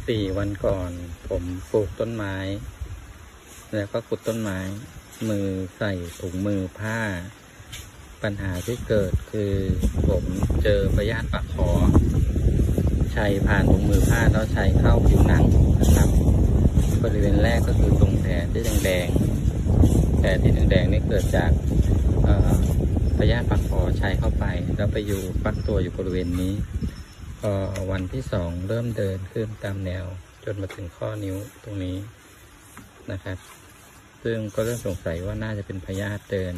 4 วันก่อนผมปลูกต้นไม้แล้วก็ขุดต้นไม้มือใส่ถุงมือผ้าปัญหาที่เกิดคือผมเจอพยาธิปากคอชัยผ่านถุงมือผ้าแล้วชัยเข้าผิวหนังนะครับบริเวณแรกก็คือตรงแผลที่แดงๆแผลที่แดงๆนี่เกิดจากพยาธิปากคอชัยเข้าไปแล้วไปอยู่ฟักตัวอยู่บริเวณนี้พอวันที่2เริ่มเดินขึ้นตามแนวจนมาถึงข้อนิ้วตรงนี้นะครับซึ่งก็เริ่มสงสัยว่าน่าจะเป็นพยาธิเดิน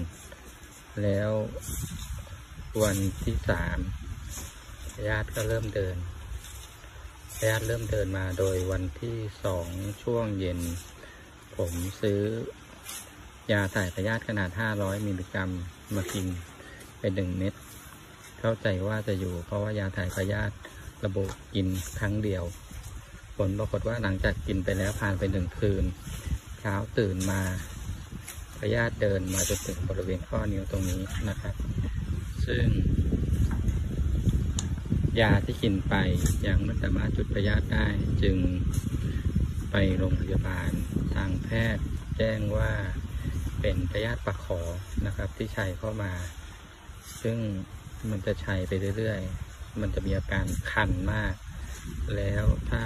แล้ววันที่3พยาธิก็เริ่มเดินพยาธิเริ่มเดินมาโดยวันที่2ช่วงเย็นผมซื้อยาถ่ายพยาธิขนาด500 มิลลิกรัมมากินไป1 เม็ดเข้าใจว่าจะอยู่เพราะว่ายาถ่ายพยาธิระบุกินครั้งเดียวผลปรากฏว่าหลังจากกินไปแล้วผ่านไป1 คืนเช้าตื่นมาพยาธิเดินมาจนถึงบริเวณข้อนิ้วตรงนี้นะครับซึ่งยาที่กินไปยังไม่สามารถจุดพยาธิได้จึงไปโรงพยาบาลทางแพทย์แจ้งว่าเป็นพยาธิปากคอนะครับที่ชัยเข้ามาซึ่งมันจะชัยไปเรื่อยๆมันจะมีอาการคันมากแล้วถ้า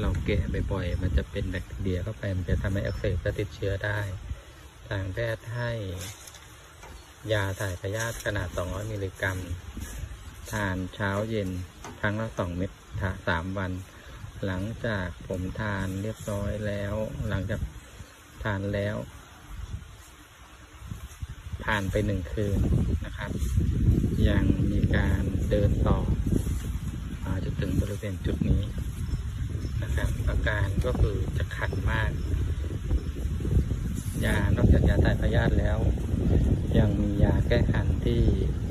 เราแกะบ่อยๆมันจะเป็นแบคทีเรียเข้าไปมันจะทำให้อักเสบและติดเชื้อได้ทางแพทย์ให้ยาถ่ายพยาธิขนาด200 มิลลิกรัมทานเช้าเย็นครั้งละ2 เม็ด3 วันหลังจากผมทานเรียบร้อยแล้วหลังจากทานแล้วผ่านไป1 คืนนะครับยังมีการเดินต่อมาจนถึงบริเวณจุดนี้นะครับอาการก็คือจะคันมากนอกจากยาถ่ายพยาธิแล้วยังมียาแก้คันที่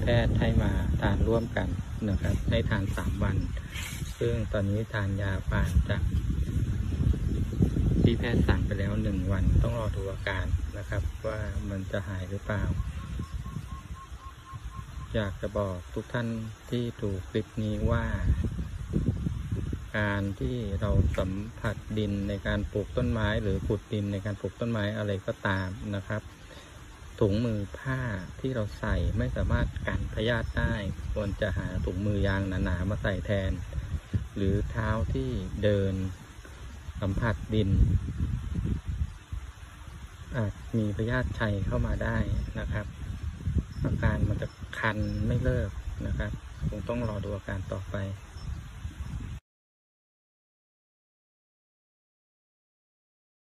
แพทย์ให้มาทานร่วมกันนะครับให้ทาน3 วันซึ่งตอนนี้ทานยาผ่านจากที่แพทย์สั่งไปแล้ว1 วันต้องรอดูอาการนะครับว่ามันจะหายหรือเปล่าอยากจะบอกทุกท่านที่ดูคลิปนี้ว่าการที่เราสัมผัสดินในการปลูกต้นไม้หรือขุดดินในการปลูกต้นไม้อะไรก็ตามนะครับถุงมือผ้าที่เราใส่ไม่สามารถกันพยาธิได้ควรจะหาถุงมือยางหนาๆมาใส่แทนหรือเท้าที่เดินสัมผัสดินอาจมีพยาธิชัยเข้ามาได้นะครับอาการมันจะคันไม่เลิกนะครับคงต้องรอดูอาการต่อไป